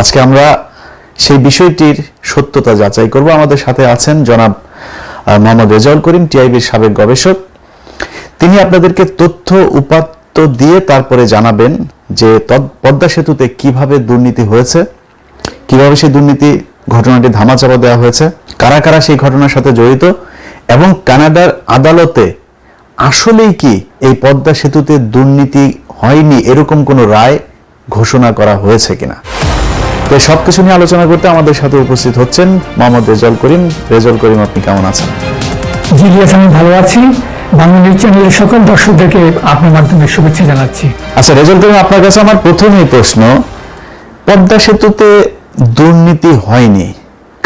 আজকে আমরা সেই বিষয়টির সত্যতা যাচাই করব। আমাদের সাথে আছেন জনাব মোহাম্মদ রেজাউল করিম, টিআইবির সাবেক গবেষক। তিনি আপনাদেরকে তথ্য উপাত্ত দিয়ে তারপরে জানাবেন যে পদ্মা সেতুতে কিভাবে দুর্নীতি হয়েছে, কিভাবে সেই দুর্নীতি ঘটনাটি ধামাচাপা দেওয়া হয়েছে, কারা কারা সেই ঘটনার সাথে জড়িত, এবং কানাডার আদালতে আসলেই কি এই পদ্মা সেতুতে দুর্নীতি হয়নি এরকম কোনো রায় ঘোষণা করা হয়েছে কিনা। তো সবকিছু নিয়ে আলোচনা করতে আমাদের সাথে উপস্থিত হচ্ছেন মোহাম্মদ রেজাউল করিম। রেজাউল করিম, আপনি কেমন আছেন? জি লিয়াস, আমি ভালো আছি। বাংলা নিউজ চ্যানেলের সকল দর্শকদেরকে আপনার মাধ্যমে শুভেচ্ছা জানাচ্ছি। আচ্ছা রেজাউল করিম, আপনার কাছে আমার প্রথমেই প্রশ্ন, পদ্মা সেতুতে দুর্নীতি হয়নি,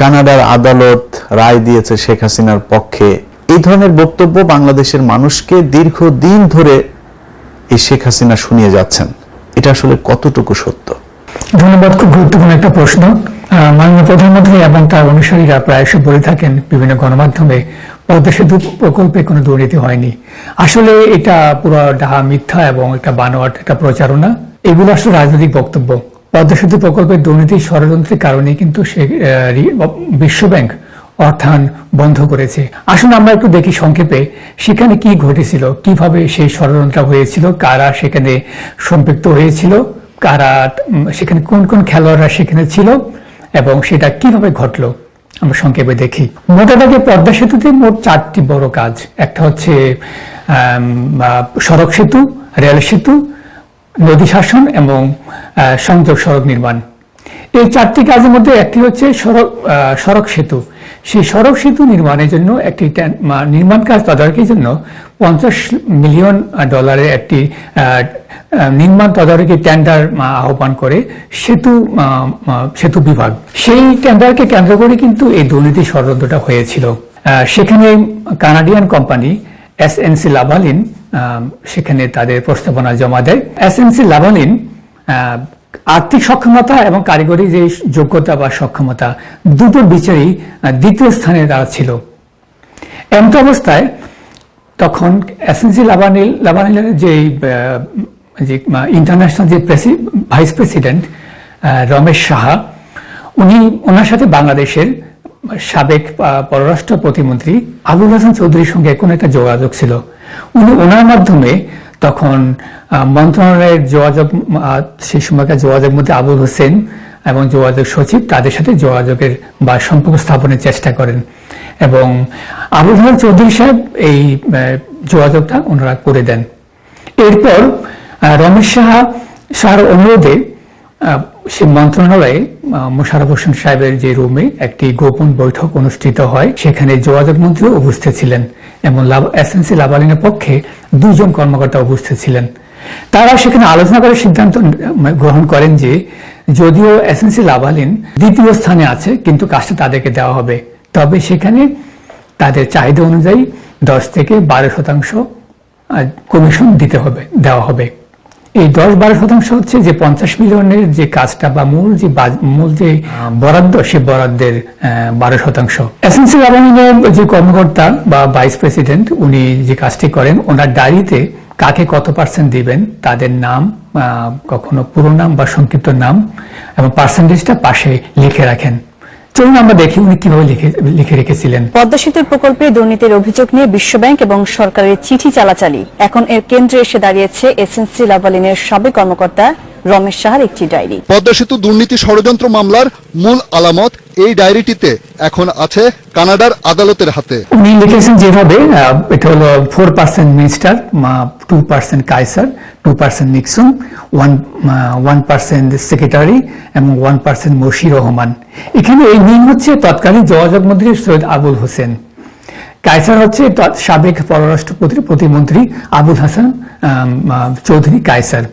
কানাডার আদালত রায় দিয়েছে শেখ হাসিনার পক্ষে, এই ধরনের বক্তব্য বাংলাদেশের মানুষকে দীর্ঘদিন ধরে এই শেখ হাসিনা শুনিয়ে যাচ্ছেন, এটা আসলে কতটুকু সত্য? ধন্যবাদ, খুব গুরুত্বপূর্ণ একটা প্রশ্ন। মাননীয় প্রধানমন্ত্রী এবং তার অনুসারীরা প্রায়শ বলে থাকেন বিভিন্ন গণমাধ্যমে পদ্মা সেতু প্রকল্পে কোনো দুর্নীতি হয়নি। আসলে এটা পুরো ডাহা মিথ্যা এবং একটা বানোয়াট একটা প্রচারণা। এগুলো আসলে রাজনৈতিক বক্তব্য। পদ্মা সেতু প্রকল্পের দুর্নীতি ষড়যন্ত্রের কারণে কিন্তু বিশ্বব্যাংক অর্থায়ন বন্ধ করেছে। আসুন আমরা একটু দেখি সংক্ষেপে সেখানে কি ঘটেছিল, কিভাবে সেই ষড়যন্ত্র হয়েছিল, কারা সেখানে সম্পৃক্ত হয়েছিল, কারা সেখানে কোন কোন খেলোয়াড়রা সেখানে ছিল এবং সেটা কিভাবে ঘটলো আমরা সংক্ষেপে দেখি। মোটামুটি পদ্মা সেতুতে মোট 4টি বড় কাজ। একটা হচ্ছে সড়ক সেতু, রেল সেতু, নদী শাসন এবং সংযোগ সড়ক নির্মাণ। এই 4টি কাজের মধ্যে একটি হচ্ছে সড়ক সেতু। সেই সড়ক সেতু নির্মাণের জন্য একটি নির্মাণ কাজ তদারকির জন্য $50 মিলিয়ন একটি নির্মাণ তদারকি টেন্ডার আহ্বান করে সেতু বিভাগ। সেই টেন্ডারকে কেন্দ্র করে কিন্তু এই দুর্নীতি ষড়যন্ত্রটা হয়েছিল। সেখানে কানাডিয়ান কোম্পানি SNC-Lavalin সেখানে তাদের প্রস্তাবনা জমা দেয়। SNC-Lavalin আর্থিক সক্ষমতা এবং কারিগরি যে যোগ্যতা বা সক্ষমতা দুটোর বিচারেই দ্বিতীয় স্থানে তারা ছিল। এমন অবস্থায় তখন SNC-Lavalin যে ইন্টারন্যাশনাল যে ভাইস প্রেসিডেন্ট রমেশ সাহা, ওনার সাথে বাংলাদেশের সাবেক পররাষ্ট্র প্রতিমন্ত্রী আবুল হাসান চৌধুরীর সঙ্গে কোনো একটা যোগাযোগ ছিল। ওনার মাধ্যমে তখন মন্ত্রণালয়ের যোগাযোগ, সেই সময়কার যোগাযোগ মধ্যে আবুল হোসেন এবং যোগাযোগ সচিব তাদের সাথে যোগাযোগের বা সম্পর্ক স্থাপনের চেষ্টা করেন এবং আবুল হাসান চৌধুরী সাহেব এই যোগাযোগটা ওনারা করে দেন। এরপর রমেশ সাহার অনুরোধে সে মন্ত্রণালয়ে মোশাররফ হোসেন সাহেবের যে রুমে একটি গোপন বৈঠক অনুষ্ঠিত হয়, সেখানে যোগাযোগ মন্ত্রীও উপস্থিত ছিলেন এবং SNC-Lavalin-এর পক্ষে 2 জন কর্মকর্তা উপস্থিত ছিলেন। তারা সেখানে আলোচনা করে সিদ্ধান্ত গ্রহণ করেন যে যদিও SNC-Lavalin দ্বিতীয় স্থানে আছে কিন্তু কাজটা তাদেরকে দেওয়া হবে, তবে সেখানে তাদের চাহিদা অনুযায়ী 10 থেকে 12% কমিশন দেওয়া হবে। এই 10-12% হচ্ছে যে 50 মিলিয়নের যে কাজটা বা মূল যে বরাদ্দ, সে বরাদ্দের 12%। SNC-Lavalin-এর যে কর্মকর্তা বা ভাইস প্রেসিডেন্ট উনি যে কাজটি করেন, ওনার ডায়েরিতে কাকে কত % দিবেন, তাদের নাম, কখনো পুরো নাম বা সংক্ষিপ্ত নাম এবং পার্সেন্টেজটা পাশে লিখে রাখেন। চলুন আমরা দেখি উনি কিভাবে লিখে রেখেছিলেন। পদ্মা সেতুর প্রকল্পে দুর্নীতির অভিযোগ নিয়ে বিশ্বব্যাংক এবং সরকারের চিঠি চালাচালি এখন এর কেন্দ্রে এসে দাঁড়িয়েছে SNC-Lavalin-এর সাবেক কর্মকর্তা রমেশ সাহার একটি ডায়েরি। পদ্মা সেতু দুর্নীতি ষড়যন্ত্র মামলার মূল আলামত এই ডায়েরিটিতে এখন আছে কানাডার আদালতের হাতে। উনি লিখেছেন যেভাবে, এটা হলো 4% মিনিস্টার, 2% কাইসার, 2% নিক্সন, 1% সেক্রেটারি এবং 1% মশির রহমান। এখানে এই মিন হচ্ছে তৎকালীন যোগাযোগ মন্ত্রী সৈয়দ আবুল হোসেন, কাইসার হচ্ছে সাবেক পররাষ্ট্র প্রতিমন্ত্রী আবুল হাসান চৌধুরী কাইসার,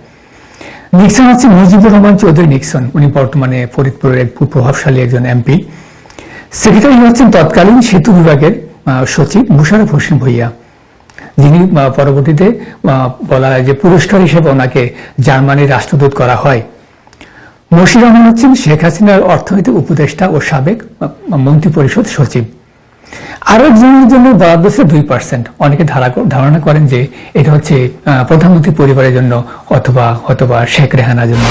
নিক্সন হচ্ছে মুজিবুর রহমান চৌধুরী নিক্সন, উনি বর্তমানে ফরিদপুরের এক প্রভাবশালী একজন MP। সেক্রেটারি হচ্ছেন তৎকালীন সেতু বিভাগের সচিব মোশাররফ হোসেন ভূঁইয়া, যিনি পরবর্তীতে বলা হয় যে পুরস্কার হিসেবে ওনাকে জার্মানির রাষ্ট্রদূত করা হয়। মশির রহমান হচ্ছেন শেখ হাসিনার অর্থনৈতিক উপদেষ্টা ও সাবেক মন্ত্রী পরিষদ সচিব। আরো একজনের জন্য বরাদ্দ হচ্ছে 2%। অনেকে ধারণা করেন যে এটা হচ্ছে প্রধানমন্ত্রী পরিবারের জন্য অথবা শেখ রেহানার জন্য।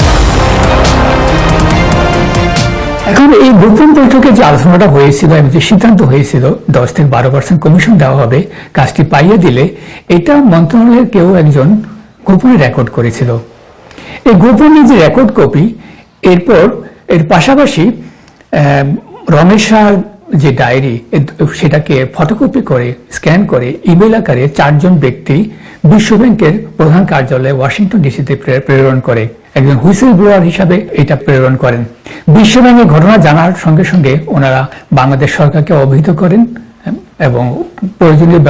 এখন এই গোপন বৈঠকে যে আলোচনাটা হয়েছিল এবং যে সিদ্ধান্ত হয়েছিল 10 থেকে 12% কমিশন দেওয়া হবে, কাজটি পাইয়ে দিলে, এটা মন্ত্রণালয়ের কেউ একজন গোপনে রেকর্ড করেছিল। এই গোপনে যে রেকর্ড কপি, এর পাশাপাশি রমেশ শাহর যে ডায়েরি, সেটাকে ফটোকপি করে স্ক্যান করে ইমেল আকারে 4 জন ব্যক্তি বিশ্বব্যাংকের প্রধান কার্যালয়ে ওয়াশিংটন ডিসিতে প্রেরণ করে। একজন হুইসেল ব্লোয়ার হিসাবে এটা প্রেরণ করেন। বিশ্বব্যাংকের ঘটনা জানার সঙ্গে সঙ্গে ওনারা বাংলাদেশ সরকারকে অবহিত করেন এবং প্রয়োজনীয়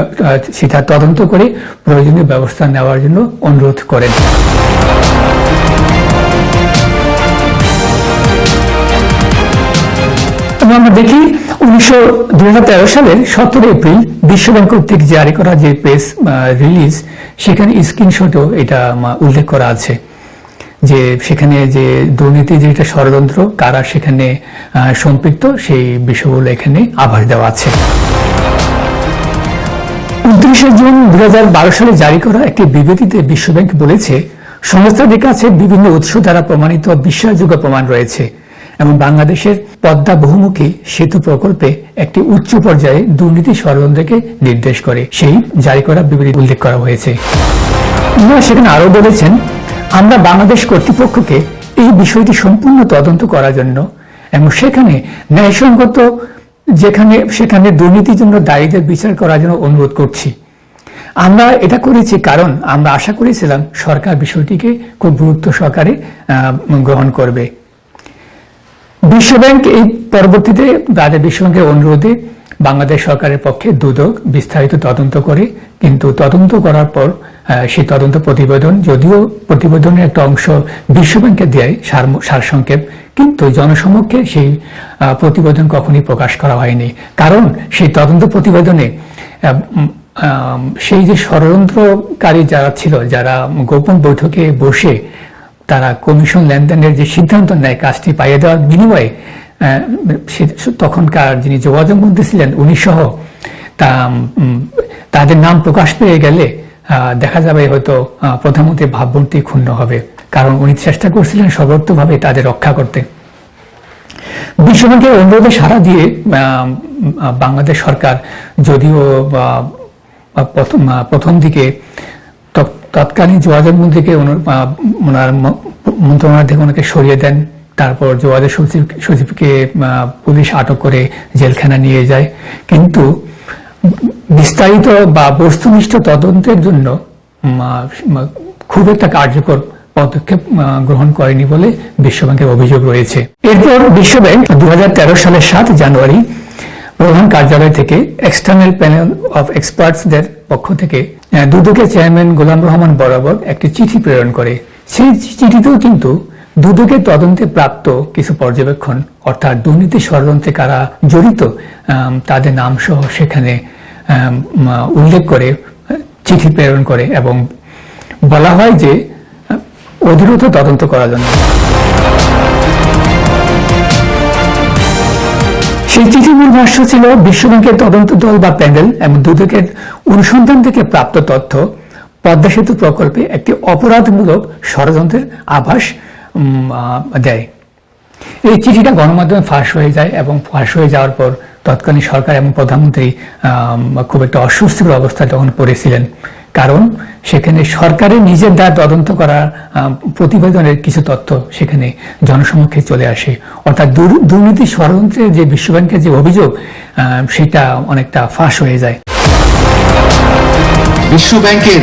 সেটা তদন্ত করে প্রয়োজনীয় ব্যবস্থা নেওয়ার জন্য অনুরোধ করেন। আমরা দেখি 2013 সালের 17 এপ্রিল বিশ্বব্যাংক কর্তৃক জারি করা যে প্রেস রিলিজ, সেখানে স্ক্রিনশটও এটা উল্লেখ করা আছে যে সেখানে যে দুর্নীতি, যেটা ষড়যন্ত্র, কারা সেখানে সম্পৃক্ত, সেই বিষয়গুলো এখানে আভাস দেওয়া আছে। 29 জুন 2012 সালে জারি করা একটি বিবৃতিতে বিশ্বব্যাংক বলেছে, সংস্থাটির কাছে বিভিন্ন উৎস দ্বারা প্রমাণিত বিশ্বাসযোগ্য প্রমাণ রয়েছে এবং বাংলাদেশের পদ্মা বহুমুখী সেতু প্রকল্পে একটি উচ্চ পর্যায়ে দুর্নীতি ষড়যন্ত্রকে নির্দেশ করে সেই জারি করা বিবৃতি উল্লেখ করা হয়েছে। ওনারা সেখানে আরো বলেছেন, আমরা বাংলাদেশ কর্তৃপক্ষকে এই বিষয়টি সম্পূর্ণ তদন্ত করার জন্য এবং সেখানে ন্যায়সঙ্গত সেখানে দুর্নীতির জন্য দায়ীদের বিচার করার জন্য অনুরোধ করছি। আমরা এটা করেছি কারণ আমরা আশা করেছিলাম সরকার বিষয়টিকে খুব গুরুত্ব সহকারে গ্রহণ করবে। বিশ্বব্যাংক এই পরবর্তীতে বিশ্বব্যাংকের অনুরোধে বাংলাদেশ সরকারের পক্ষে দুদক বিস্তারিত তদন্ত করে, কিন্তু তদন্ত করার পর সেই তদন্ত প্রতিবেদন, যদিও প্রতিবেদনের একটা অংশ বিশ্বব্যাংকে দেয় সারসংক্ষেপ, কিন্তু জনসমক্ষে সেই প্রতিবেদন কখনই প্রকাশ করা হয়নি। কারণ সেই তদন্ত প্রতিবেদনে সেই যে ষড়যন্ত্রকারী যারা ছিল, যারা গোপন বৈঠকে বসে তারা কমিশন লেনদেনের যে সিদ্ধান্ত নেয় কাজটি পাইয়ে দেওয়ার বিনিময়ে, তখনকার যিনি যোগাযোগ মন্ত্রী ছিলেন উনি সহ তাদের নাম প্রকাশ পেয়ে গেলে দেখা যাবে হয়তো প্রধানমন্ত্রীর ভাবমূর্তি ক্ষুণ্ণ হবে, কারণ উনি চেষ্টা করছিলেন সর্বোত্তভাবে তাদের রক্ষা করতে। বিশ্বব্যাংকের অনুরোধে সাড়া দিয়ে বাংলাদেশ সরকার যদিও প্রথম দিকে তৎকালীন যোগাযোগ মন্ত্রীকে ওনার মন্ত্রণালয় থেকে ওনাকে সরিয়ে দেন, তারপর যোগাযোগ সচিবকে পুলিশ আটক করে জেলখানা নিয়ে যায়, কিন্তু বিস্তারিত বা বস্তুনিষ্ঠ তদন্তের জন্য খুব একটা কার্যকর পদক্ষেপ গ্রহণ করেনি বলে বিশ্বব্যাংকের অভিযোগ রয়েছে। এরপর বিশ্বব্যাংক 2013 সালের 7 জানুয়ারি প্রধান কার্যালয় থেকে এক্সটার্নাল প্যানেল অফ এক্সপার্টসদের পক্ষ থেকে দুদকের চেয়ারম্যান গোলাম রহমান বরাবর একটি চিঠি প্রেরণ করে। সেই চিঠিতেও কিন্তু দুদকের তদন্তে প্রাপ্ত কিছু পর্যবেক্ষণ, অর্থাৎ দুর্নীতি ষড়যন্ত্রে কারা জড়িত তাদের নাম সহ সেখানে উল্লেখ করে চিঠি প্রেরণ করে এবং বলা হয় যে অধিরত তদন্ত করার জন্য। সেই চিঠির মূল ভাষ্য ছিল, বিশ্বব্যাংকের তদন্ত দল বা প্যানেল এবং দুদকের অনুসন্ধান থেকে প্রাপ্ত তথ্য পদ্মা সেতু প্রকল্পে একটি অপরাধমূলক ষড়যন্ত্রের আভাস দেয়। এই চিঠিটা গণমাধ্যমে ফাঁস হয়ে যায় এবং ফাঁস হয়ে যাওয়ার পর তৎকালীন সরকার এবং প্রধানমন্ত্রী খুব একটা অস্বস্তিকর অবস্থায় তখন পড়েছিলেন, কারণ সেখানে সরকারের নিজের দ্বারা তদন্ত করা প্রতিবেদনের কিছু তথ্য সেখানে জনসমক্ষে চলে আসে, অর্থাৎ দুর্নীতি ষড়যন্ত্রের যে বিশ্বব্যাংকের যে অভিযোগ সেটা অনেকটা ফাঁস হয়ে যায়। বিশ্বব্যাংকের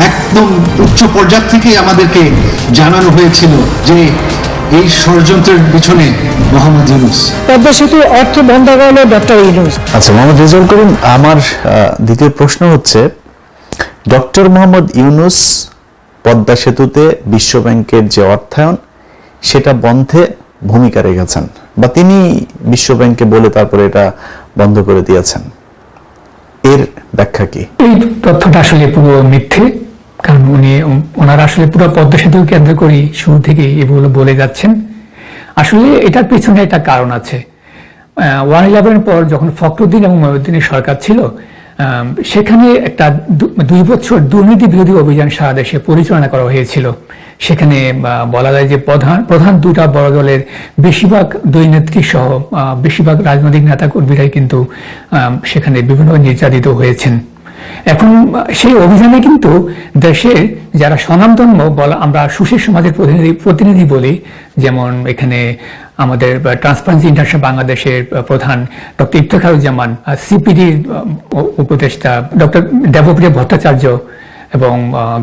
একদম উচ্চ পর্যায় থেকে আমাদেরকে জানানো হয়েছিল যে এই ষড়যন্ত্রের পিছনে মোহাম্মদ ইউনূস। পদ্মা সেতু অর্থ বন্ধ করলো ডক্টর ইউনূস। আচ্ছা, মোহাম্মদ রেজাউল করিম, আমার দ্বিতীয় প্রশ্ন হচ্ছে, ডক্টর মোহাম্মদ ইউনূস পদ্মা সেতুতে বিশ্বব্যাংকের যে অর্থায়ন সেটা বন্ধে ভূমিকা রেখেছেন, বা তিনি বিশ্বব্যাংকে বলে তারপরে এটা বন্ধ করে দিয়েছেন, এর ব্যাখ্যা কি? এই তথ্যটা আসলে পুরো মিথ্যে, কারণ ওনারা আসলে পুরো পদ্মা সেতু কেন্দ্র করে শুরু থেকে এগুলো বলে যাচ্ছেন। আসলে এটার পেছনে একটা কারণ আছে। 1/11 পর যখন ফখরুদ্দিন এবং মহিউদ্দিনের সরকার ছিল, সেখানে একটা 2 বছর দুর্নীতি বিরোধী অভিযান সারা দেশে পরিচালনা করা হয়েছিল। সেখানে বলা যায় যে প্রধান দুইটা বড় দলের বেশিরভাগ দুই নেত্রী সহ বেশিরভাগ রাজনৈতিক নেতা কর্মীরাই কিন্তু সেখানে বিভিন্ন নির্যাতিত হয়েছেন। এখন সেই অভিযানে কিন্তু দেশের যারা স্বনামধন্য আমরা সুশীল সমাজের প্রতিনিধি বলি, যেমন এখানে আমাদের ট্রান্সপারেন্সি ইন্টারন্যাশনাল বাংলাদেশের প্রধান ডক্টর ইফতেখারুজ্জামান, সিপিডির উপদেষ্টা ডক্টর দেবপ্রিয় ভট্টাচার্য এবং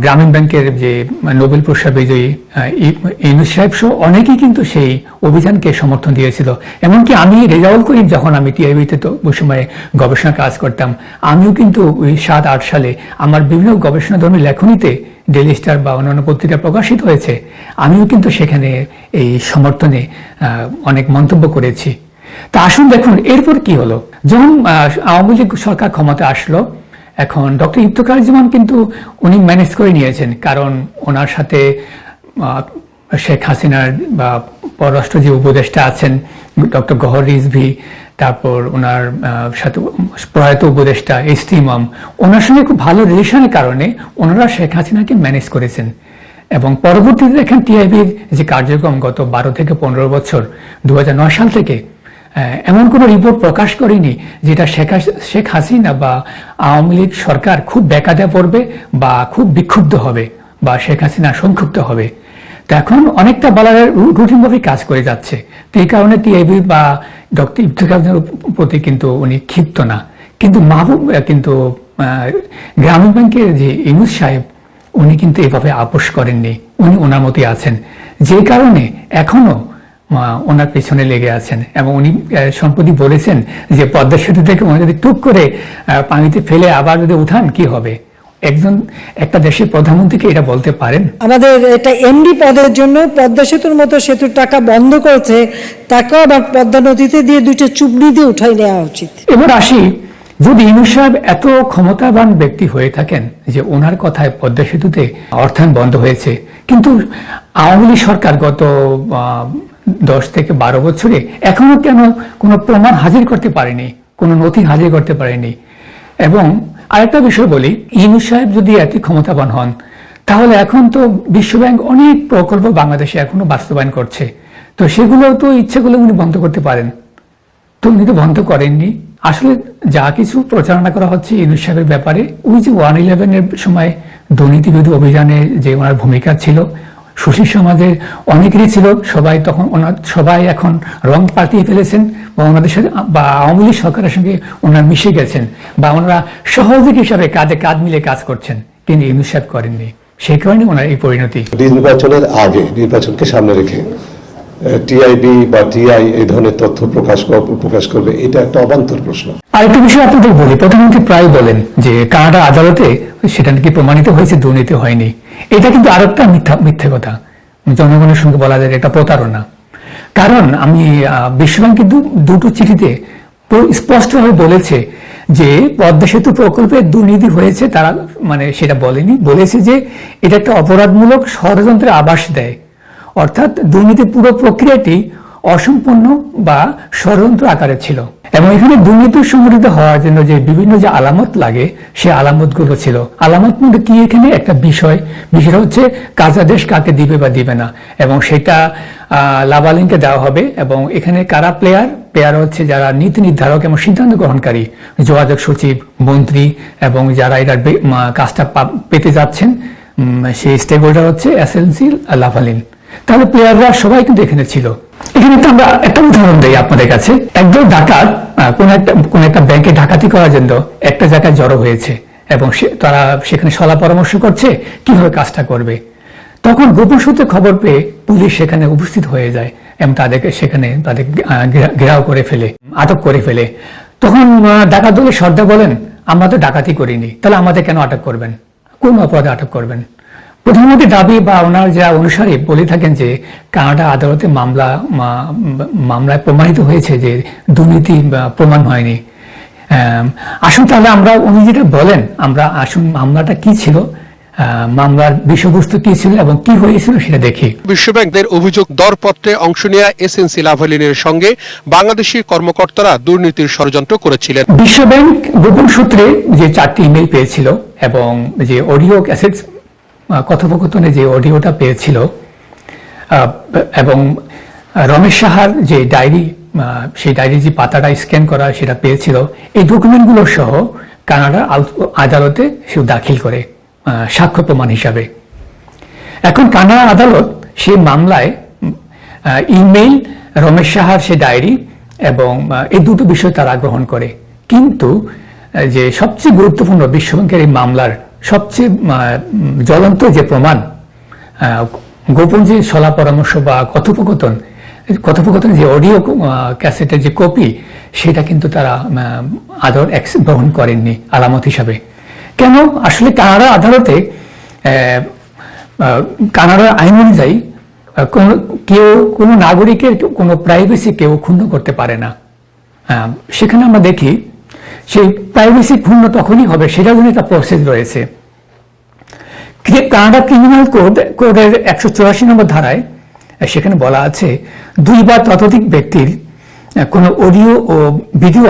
গ্রামীণ ব্যাংকের যে নোবেল পুরস্কার বিজয়ী ইউনূস সাহেব সহ অনেকেই কিন্তু সেই অভিযানকে সমর্থন দিয়েছিল। এমনকি আমি রেজাউল করিম, যখন আমি টিআইবিতে তো ওই সময় গবেষণা কাজ করতাম, আমিও কিন্তু ওই 7-8 সালে আমার বিভিন্ন গবেষণাধর্মী লেখনীতে ডেইলি স্টার বা অন্যান্য পত্রিকা প্রকাশিত হয়েছে, আমিও কিন্তু সেখানে এই সমর্থনে অনেক মন্তব্য করেছি। তা আসুন দেখুন এরপর কি হলো। যখন আওয়ামী লীগ সরকার ক্ষমতা আসলো, এখন ডক্টর ইফতেখারুজ্জামান কিন্তু উনি ম্যানেজ করে নিয়েছেন, কারণ ওনার সাথে শেখ হাসিনার বা পররাষ্ট্র যে উপদেষ্টা আছেন ডক্টর গহর রিজভী, তারপর ওনার সাথে প্রয়াত উপদেষ্টা এস.টি. ইমাম, ওনার সঙ্গে খুব ভালো রিলেশনের কারণে ওনারা শেখ হাসিনাকে ম্যানেজ করেছেন। এবং পরবর্তীতে দেখেন টিআইবির যে কার্যক্রম গত 12 থেকে 15 বছর 2009 সাল থেকে এমন কোন রিপোর্ট প্রকাশ করেনি যেটা শেখ হাসিনা বা আওয়ামী লীগ সরকার খুব বেকায়দা পড়বে বা খুব বিক্ষুব্ধ হবে বা শেখ হাসিনা সংক্ষুব্ধ হবে। তো এখন অনেকটা বলার রুটিনভাবে কাজ করে যাচ্ছে। তো এই কারণে টিআইবি বা ডক্টর ইফতেখারুজ্জামানের প্রতি কিন্তু উনি ক্ষিপ্ত না। কিন্তু কিন্তু গ্রামীণ ব্যাংকের যে ইউনূস সাহেব, উনি কিন্তু এভাবে আপোষ করেননি, উনি ওনার মতোই আছেন, যে কারণে এখনো ওনার পেছনে লেগে আছেন। এবং উনি সম্প্রতি বলেছেন যে পদ্মা সেতু থেকে উনি যদি টুক করে পানিতে ফেলে আবার যদি উঠান কি হবে? একটা দেশের প্রধানমন্ত্রীকে এটা বলতে পারেন? আমাদের এটা এমডি পদের জন্য পদ্মা সেতুর মতো সেতুর টাকা বন্ধ করেছে, তাকেও আবার পদ্মা নদীতে দিয়ে 2টা চুবড়ি দিয়ে উঠাই নেওয়া উচিত। এবার আসি, যদি ইউনূস সাহেব এত ক্ষমতাবান ব্যক্তি হয়ে থাকেন যে ওনার কথায় পদ্মা সেতুতে অর্থায়ন বন্ধ হয়েছে, কিন্তু আওয়ামী লীগ সরকার গত 10 থেকে 12 বছরে এখনো কেন কোনো প্রমাণ হাজির করতে পারেনি, কোনো নথি হাজির করতে পারেনি? এবং আরেকটা বিষয় বলি, ইউনূস সাহেব যদি এত ক্ষমতাবান হন, তাহলে এখন তো বিশ্বব্যাংক অনেক প্রকল্প বাংলাদেশে এখনো বাস্তবায়ন করছে, তো সেগুলো তো ইচ্ছে করলে উনি বন্ধ করতে পারেন, তো উনি তো বন্ধ করেননি। আসলে যা কিছু প্রচারণা করা হচ্ছে ইউনূস সাহেবের ব্যাপারে, ওই যে 111 এর সময় দুর্নীতি বিরোধী অভিযানে যে ওনার ভূমিকা ছিল, সুশীল সমাজের অনেকেরই ছিল, সবাই এখন রং পাল্টিয়ে ফেলেছেন বা ওনাদের সাথে বা আওয়ামী লীগ সরকারের সঙ্গে ওনারা মিশে গেছেন বা ওনারা সহযোগী হিসাবে কাঁধে কাঁধ মিলে কাজ করছেন, কিন্তু ইউনূস সাহেব করেননি। সেই কারণে ওনার এই পরিণতি। নির্বাচনের আগে, নির্বাচনকে সামনে রেখে টিআইবি বা টিআই এই ধরনের তথ্য প্রকাশ করবে, এটা একটা অবান্তর প্রশ্ন। আরেকটা বিষয় আপনাদের বলি, প্রধানমন্ত্রী প্রায় বলেন যে কানাডা আদালতে সেটা নাকি প্রমাণিত হয়েছে দুর্নীতি হয়নি। এটা কিন্তু আরেকটা মিথ্যে কথা, জনগণের সঙ্গে বলা যায় একটা প্রতারণা। কারণ আমি বিশ্বব্যাংক কিন্তু 2টো চিঠিতে স্পষ্টভাবে বলেছে যে পদ্মা সেতু প্রকল্পে দুর্নীতি হয়েছে, তারা সেটা বলেনি, বলেছে যে এটা একটা অপরাধমূলক ষড়যন্ত্রের আভাস দেয়, অর্থাৎ দুর্নীতির পুরো প্রক্রিয়াটি অসম্পূর্ণ বা ষড়যন্ত্র আকারে ছিল। এবং এখানে দুর্নীতি সংঘটিত হওয়ার জন্য যে বিভিন্ন যে আলামত লাগে, সে আলামতগুলো ছিল। আলামত মধ্যে কি এখানে একটা বিষয়টা হচ্ছে কার্যাদেশ কাকে দিবে বা দিবে না, এবং সেটা লাভালিনকে দেওয়া হবে। এবং এখানে কারা প্লেয়ার হচ্ছে যারা নীতি নির্ধারক এবং সিদ্ধান্ত গ্রহণকারী, যোগাযোগ সচিব, মন্ত্রী এবং যারা এটার কাজটা পেতে যাচ্ছেন, সেই স্টেক হোল্ডার হচ্ছে এসএলসি লাভালিন। তাহলে প্লেয়াররা সবাই কিন্তু এখানে ছিল। এখানে আমরা একটা উদাহরণ দিই আপনাদের কাছে। একদল ডাকাত কোন একটা ব্যাংকে ডাকাতি করার জন্য একটা জায়গায় জড়ো হয়েছে এবং তারা সেখানে সলা পরামর্শ করছে কিভাবে কাজটা করবে। তখন গোপন সূত্রে খবর পেয়ে পুলিশ সেখানে উপস্থিত হয়ে যায় এবং তাদের ঘেরাও করে ফেলে, আটক করে ফেলে। তখন ডাকাত দলের সর্দার বলেন, আমরা তো ডাকাতি করিনি, তাহলে আমাদের কেন আটক করবেন, কোন অপরাধে আটক করবেন? প্রধানমন্ত্রী দাবি বা ওনার যারা অনুসারী বলে থাকেন যে কানাডা আদালতে মামলায় প্রমাণিত হয়েছে যে দুর্নীতি প্রমাণ হয়নি। আসুন তাহলে আমরা উনি যেটা বলেন, আসুন মামলাটা কি ছিল, মামলার বিষয়বস্তু কি ছিল এবং কি হয়েছিল সেটা দেখি। বিশ্বব্যাংকের অভিযোগ, দরপত্রে অংশ নেওয়া এসএনসি লাভালিনের সঙ্গে বাংলাদেশি কর্মকর্তারা দুর্নীতির ষড়যন্ত্র করেছিলেন। বিশ্বব্যাংক গোপন সূত্রে যে 4টি ইমেল পেয়েছিল এবং যে অডিও ক্যাসেট কথোপকথনে যে অডিওটা পেয়েছিল এবং রমেশ সাহার যে ডায়েরি, সেই ডায়েরি যে পাতাটা স্ক্যান করা সেটা পেয়েছিল, এই ডকুমেন্টগুলো সহ কানাডার আদালতে সে দাখিল করে সাক্ষ্য প্রমাণ হিসাবে। এখন কানাডা আদালত সেই মামলায় ইমেইল, রমেশ সাহার সে ডায়েরি এবং এই দুটো বিষয় তারা গ্রহণ করে। কিন্তু যে সবচেয়ে গুরুত্বপূর্ণ বিশ্বব্যাংকের এই মামলার সবচেয়ে জ্বলন্ত যে প্রমাণ, গোপন যে সলা পরামর্শ বা কথোপকথন যে অডিও ক্যাসেটের যে কপি, সেটা কিন্তু তারা আদালত গ্রহণ করেননি আলামত হিসাবে। কেন? আসলে কানাডা আদালতে কানাডার আইন অনুযায়ী কোনো নাগরিকের কোনো প্রাইভেসি কেউ ক্ষুণ্ণ করতে পারে না। সেখানে আমরা দেখি সেই প্রাইভেসি ক্ষুণ্ণ তখনই হবে, সেটার জন্য একটা প্রসেস রয়েছে। কানাডা ক্রিমিনাল কোডের 184 নম্বর ধারায় সেখানে বলা আছে, 2 বা ততোধিক ব্যক্তির কোনো অডিও ও ভিডিও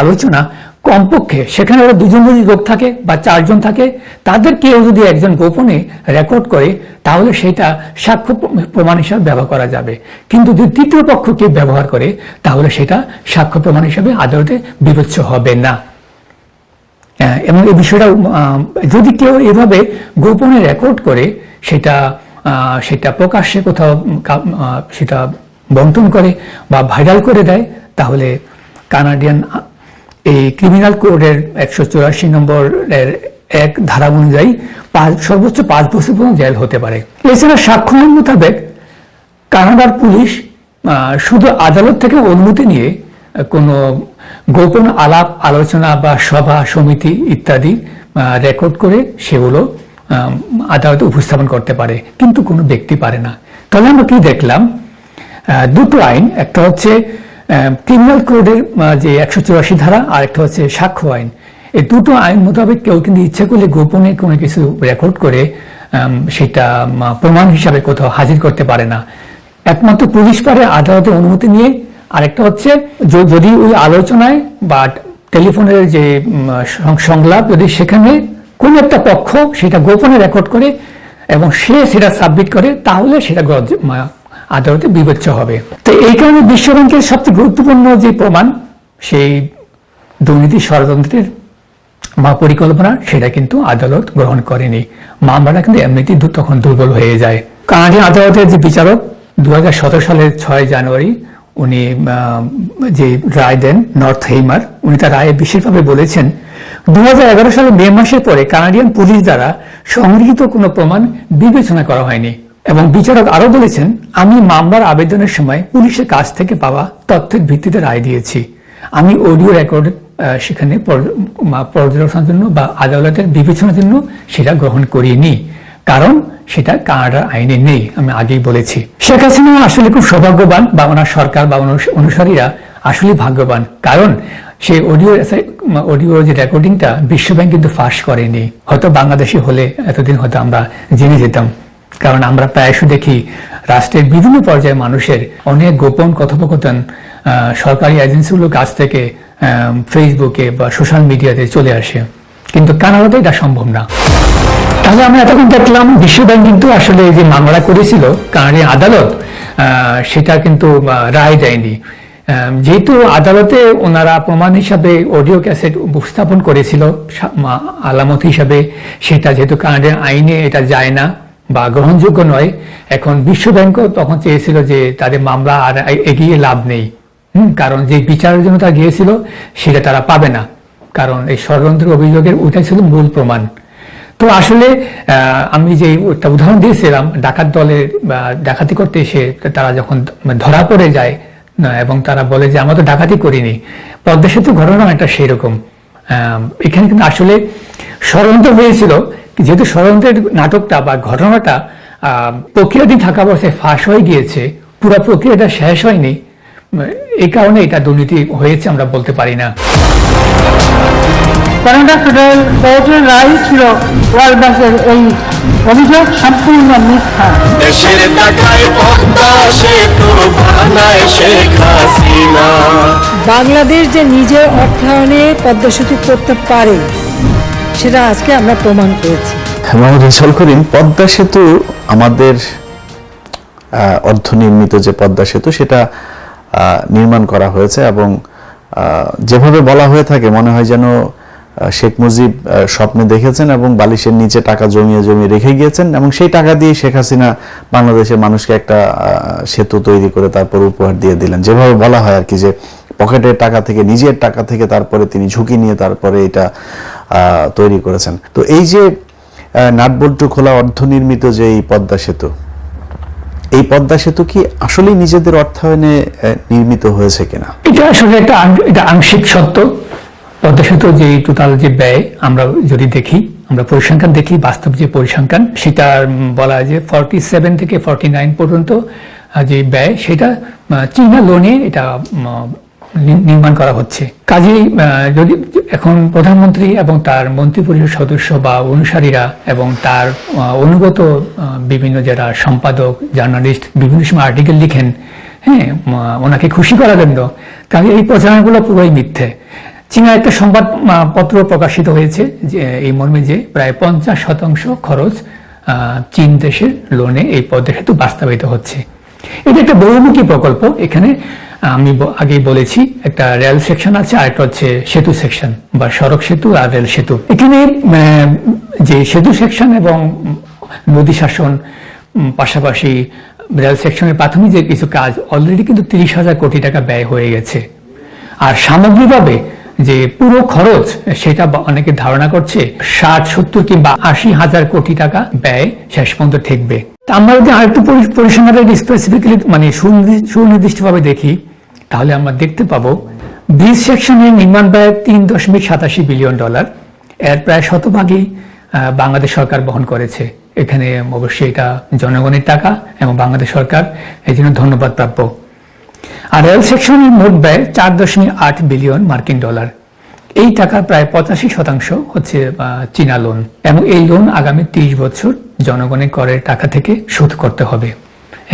আলোচনা কমপক্ষে, সেখানে 2 জন যদি লোক থাকে বা 4 জন থাকে, তাদের কেউ যদি একজন গোপনে রেকর্ড করে, তাহলে সেটা সাক্ষ্য প্রমাণ হিসাবে ব্যবহার করা যাবে। কিন্তু যদি তৃতীয় পক্ষ কেউ ব্যবহার করে, তাহলে সেটা সাক্ষ্য প্রমাণ হিসাবে আদালতে বিবেচ্য হবে না। এবং এই বিষয়টা যদি কেউ এভাবে গোপনে রেকর্ড করে সেটা প্রকাশ্যে কোথাও সেটা বন্টন করে বা ভাইরাল করে দেয়, তাহলে কানাডিয়ান এই ক্রিমিনাল কোডের 184 নম্বরের 1 ধারা অনুযায়ী সর্বোচ্চ 5 বছর পর্যন্ত জেল হতে পারে। এছাড়া সাক্ষ্য আইন মোতাবেক কানাডার পুলিশ শুধু আদালত থেকে অনুমতি নিয়ে কোনো গোপন আলাপ আলোচনা বা সভা সমিতি ইত্যাদি রেকর্ড করে সেগুলো আদালতে উপস্থাপন করতে পারে, কিন্তু কোনো ব্যক্তি পারে না। তাহলে আমরা কি দেখলাম? দুটো আইন, একটা হচ্ছে ক্রিমিনাল কোডের যে 184 ধারা, আর একটা হচ্ছে সাক্ষ্য আইন। এই দুটো আইন মোতাবেক কেউ কিন্তু ইচ্ছা করলে গোপনে কোনো কিছু রেকর্ড করে সেটা প্রমাণ হিসাবে কোথাও হাজির করতে পারে না। একমাত্র পুলিশ পারে আদালতে অনুমতি নিয়ে। আরেকটা হচ্ছে যদি ওই আলোচনায় বা টেলিফোনের যে সংলাপ, যদি সেখানে কোন একটা পক্ষ সেটা গোপনে রেকর্ড করে এবং সে সেটা সাবমিট করে, তাহলে সেটা আদালতে বিবেচ্য হবে। তো এই কারণে বিশ্বব্যাংকের সবচেয়ে গুরুত্বপূর্ণ যে প্রমাণ, সেই দুর্নীতি ষড়যন্ত্রের বা পরিকল্পনা, সেটা কিন্তু আদালত গ্রহণ করেনি। মামলাটা কিন্তু এমনিতেই তখন দুর্বল হয়ে যায়। কানাডিয়ান আদালতের যে বিচারক 2017 সালের 6 জানুয়ারি উনি যে রায় দেন, নর্থ হেইমার, উনি তার রায়ে বিশেষভাবে বলেছেন, 2011 সালের মে মাসের পরে কানাডিয়ান পুলিশ দ্বারা সংগৃহীত কোনো প্রমাণ বিবেচনা করা হয়নি। এবং বিচারক আরো বলেছেন, আমি মামলার আবেদনের সময় পুলিশের কাছ থেকে পাওয়া তথ্যের ভিত্তিতে রায় দিয়েছি। আমি অডিও রেকর্ড সেখানে পর্যালোচনার জন্য বা আদালতের বিবেচনার জন্য সেটা গ্রহণ করিনি, কারণ সেটা কানাডার আইনে নেই। আমি আগেই বলেছি। শেখ হাসিনা আসলে খুব সৌভাগ্যবান, বা ওনার সরকার বা অনুসারীরা আসলে ভাগ্যবান, কারণ সেই অডিও যে রেকর্ডিংটা বিশ্বব্যাংক কিন্তু ফাঁস করেনি। হয়তো বাংলাদেশি হলে এতদিন হয়তো আমরা জেনে যেতাম, কারণ আমরা প্রায়শই দেখি রাষ্ট্রের বিভিন্ন পর্যায়ে মানুষের অনেক গোপন কথোপকথন সরকারি এজেন্সিগুলোর কাছ থেকে ফেসবুকে বা সোশ্যাল মিডিয়াতে চলে আসে, কিন্তু কানাডাতে এটা সম্ভব না। তাহলে আমরা এতক্ষণ দেখলাম বিশ্বব্যাংক কিন্তু আসলে যে মামলা করেছিল কানাডিয়ান আদালত, সেটা কিন্তু রায় দেয়নি। যেহেতু আদালতে ওনারা প্রমাণ হিসাবে অডিও ক্যাসেট উপস্থাপন করেছিল আলামত হিসাবে, সেটা যেহেতু কানাডিয়ান আইনে এটা যায় না বা গ্রহণযোগ্য নয়, এখন বিশ্বব্যাংকও তখন চেয়েছিল যে তাদের মামলা আর এগিয়ে লাভ নেই, কারণ যে বিচারের জন্য তারা গিয়েছিল সেটা তারা পাবে না, কারণ এই ষড়যন্ত্রের অভিযোগের ওইটাই ছিল মূল প্রমাণ। তো আসলে আমি যে একটা উদাহরণ দিয়েছিলাম, ডাকাত দলের ডাকাতি করতে এসে তারা যখন ধরা পড়ে যায় এবং তারা বলে যে আমরা তো ডাকাতি করিনি, পদ্মা সেতু ঘটনা একটা সেই রকম। এখানে কিন্তু আসলে ষড়যন্ত্র হয়েছিল, যেহেতু ষড়যন্ত্রের নাটকটা বা ঘটনাটা প্রক্রিয়াধীন থাকা অবস্থায় ফাঁস হয়ে গিয়েছে, পুরো প্রক্রিয়াটা শেষ হয়নি, এই কারণে এটা দুর্নীতি হয়েছে আমরা বলতে পারি না। কানাডা ফেডারেল কোর্টের রায় ছিল ওয়ার্ল্ড ব্যাংকের এই অভিযোগ সম্পূর্ণ মিথ্যা। দেশের টাকায় পদ্মা সেতু বানায় শেখ হাসিনা। বাংলাদেশ যে নিজের অর্থায়নে পদ্মা সেতু করতে পারে, সেটা আজকে আমরা প্রমাণ করেছি। মোহাম্মদ রেজাউল করিম, পদ্মা সেতু আমাদের অর্ধনির্মিত যে পদ্মা সেতু সেটা নির্মাণ করা হয়েছে এবং যেভাবে বলা হয়ে থাকে মনে হয় যেন শেখ মুজিব স্বপ্নে দেখেছেন এবং বালিশের নিচে টাকা জমিয়ে জমিয়ে রেখে গিয়েছেন এবং সেই টাকা দিয়ে শেখ হাসিনা বাংলাদেশের মানুষকে একটা সেতু তৈরি করে তারপর উপহার দিয়ে দিলেন, যেভাবে বলা হয় আর কি, যে পকেটের টাকা থেকে, নিজের টাকা থেকে তারপরে তিনি ঝুঁকি নিয়ে তারপরে এটা তৈরি করেছেন। তো এই যে নাটবল্টু খোলা অর্ধনির্মিত যে এই পদ্মা সেতু, এই পদ্মা সেতু কি আসলে নিজেদের অর্থায়নে নির্মিত হয়েছে কিনা? এটা আসলে এটা আংশিক সত্য। পদ্মা সেতু যে টোটাল যে ব্যয় আমরা যদি দেখি, আমরা পরিসংখ্যান দেখি, বাস্তব যে পরিসংখ্যান সেটা বলা যায় যে 47 থেকে 49 পর্যন্ত যে ব্যয় সেটা চীনা লোনে এটা নির্মাণ করা হচ্ছে। কাজেই যদি এখন প্রধানমন্ত্রী এবং তার মন্ত্রী পরিষদ সদস্য বা অনুসারীরা এবং তার অনুগত বিভিন্ন যারা সম্পাদক, জার্নালিস্ট বিভিন্ন সময় আর্টিকেল লিখেন, হ্যাঁ, ওনাকে খুশি করার জন্য, তাহলে এই প্রচারণাগুলো পুরোই মিথ্যে। চীনা একটা সংবাদ পত্র প্রকাশিত হয়েছে যে এই মর্মে যে প্রায় 50% খরচ চীন দেশের লোনে এই পদ্মা সেতু বাস্তবায়িত হচ্ছে। এটা একটা বহুমুখী প্রকল্প। এখানে আমি আগেই বলেছি একটা রেল সেকশন আছে, আর একটা হচ্ছে সেতু সেকশন বা সড়ক সেতু আর রেল সেতু। এখানে যে সেতু সেকশন এবং নদী শাসন, পাশাপাশি রেল সেকশনের প্রাথমিক যে কিছু কাজ অলরেডি কিন্তু 30,000 কোটি টাকা ব্যয় হয়ে গেছে। আর সামগ্রিকভাবে যে পুরো খরচ সেটা অনেকে ধারণা করছে 60, 70 কিংবা 80,000 কোটি টাকা ব্যয় শেষ পর্যন্ত ঠেকবে। আমরা যদি আরেকটু পরিসংখ্যানটা স্পেসিফিক্যালি মানে সুনির্দিষ্টভাবে দেখি, তাহলে আমরা দেখতে পাবো ব্রিজ সেকশনের নির্মাণ ব্যয় $3.87 বিলিয়ন। এর প্রায় শতভাগই বাংলাদেশ সরকার বহন করেছে। এখানে অবশ্যই এটা জনগণের টাকা এবং বাংলাদেশ সরকার এই জন্য ধন্যবাদ প্রাপ্য। আর রেল সেকশনের মোট ব্যয় $4.8 বিলিয়ন মার্কিন ডলার। এই টাকার প্রায় 85% হচ্ছে চীনা লোন এবং এই লোন আগামী 30 বছর জনগণের করের টাকা থেকে শোধ করতে হবে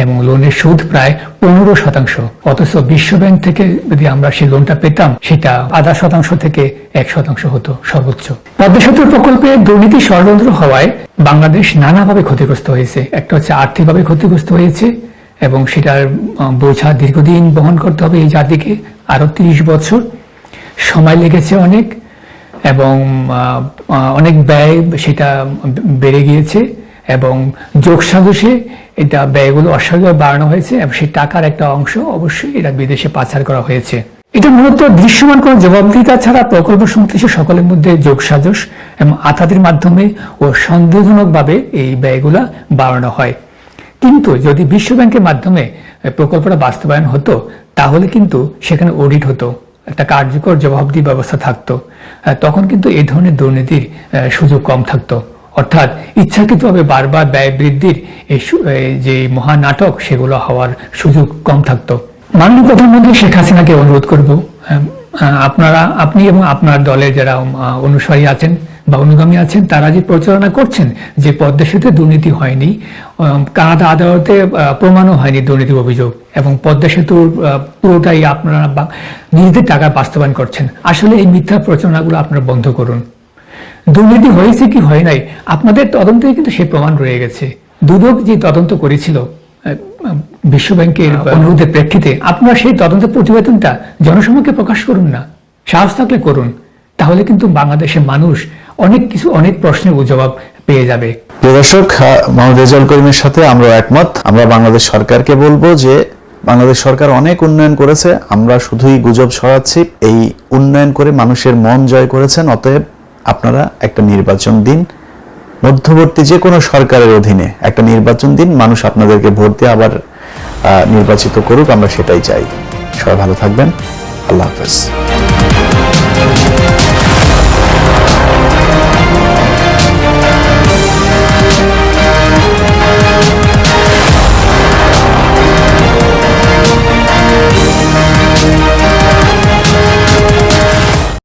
এবং লোনের সুদ প্রায় 15%। অথচ বিশ্বব্যাংক থেকে যদি আমরা সেই লোনটা পেতাম সেটা 0.5% থেকে 1% হতো সর্বোচ্চ। পদ্মা সেতু প্রকল্পে দুর্নীতি ষড়যন্ত্র হওয়ায় বাংলাদেশ নানাভাবে ক্ষতিগ্রস্ত হয়েছে। একটা হচ্ছে আর্থিকভাবে ক্ষতিগ্রস্ত হয়েছে এবং সেটার বোঝা দীর্ঘদিন বহন করতে হবে এই জাতিকে, আরো 30 বছর সময় লেগেছে অনেক এবং অনেক ব্যয় সেটা বেড়ে গিয়েছে এবং যোগসাজশে এটা ব্যয়গুলো অস্বাভাবিকভাবে বাড়ানো হয়েছে এবং সেই টাকার একটা অংশ অবশ্যই এটা বিদেশে পাচার করা হয়েছে। এটা মূলত দৃশ্যমান কোনো জবাবদিহিতা ছাড়া প্রকল্প সংশ্লিষ্ট সকলের মধ্যে যোগসাজশ এবং আতাদের মাধ্যমে ও সন্দেহজনকভাবে এই ব্যয়গুলা বাড়ানো হয়। কিন্তু যদি বিশ্বব্যাংকের মাধ্যমে প্রকল্পটা বাস্তবায়ন হতো তাহলে কিন্তু সেখানে অডিট হতো, একটা কার্যকর জবাবদিহি ব্যবস্থা থাকতো, তখন কিন্তু এই ধরনের দুর্নীতির সুযোগ কম থাকতো। অর্থাৎ ইচ্ছাকৃতভাবে বারবার ব্যয় বৃদ্ধির যে মহানাটক সেগুলো হওয়ার সুযোগ কম থাকতো। মাননীয় প্রধানমন্ত্রী শেখ হাসিনাকে অনুরোধ করব, আপনি এবং আপনার দলের যারা অনুসারী আছেন বা অনুগামী আছেন তারা যে প্রচারণা করছেন যে পদ্মা সেতুতে দুর্নীতি হয়নি, কানাডা আদালতে প্রমাণও হয়নি দুর্নীতির অভিযোগ এবং পদ্মা সেতুর পুরোটাই আপনারা নিজেদের টাকা বাস্তবায়ন করছেন, আসলে এই মিথ্যা প্রচারণাগুলো আপনারা বন্ধ করুন। দুর্নীতি হয়েছে কি হয় নাই আপনাদের তদন্তে কিন্তু সেই প্রমাণ রয়ে গেছে। দুদক যে তদন্ত করেছিল বিশ্বব্যাংকের অনুরোধের প্রেক্ষিতে, আপনারা সেই তদন্তের প্রতিবেদনটা জনসমক্ষে প্রকাশ করুন না, সাহস থাকলে করুন, তাহলে কিন্তু বাংলাদেশের মানুষ অনেক প্রশ্নের জবাব পেয়ে যাবে। দর্শক, মোহাম্মদ রেজাউল করিমের সাথে আমরা একমত। আমরা বাংলাদেশ সরকারকে বলবো যে বাংলাদেশ সরকার অনেক উন্নয়ন করেছে, আমরা শুধুই গুজব ছড়াচ্ছি। এই উন্নয়ন করে মানুষের মন জয় করেছেন, অতএব আপনারা একটা নির্বাচন দিন, মধ্যবর্তী যে কোনো সরকারের অধীনে একটা নির্বাচন দিন, মানুষ আপনাদেরকে ভোট দিয়ে আবার নির্বাচিত করুক, আমরা সেটাই চাই। সবাই ভালো থাকবেন, আল্লাহ হাফেজ।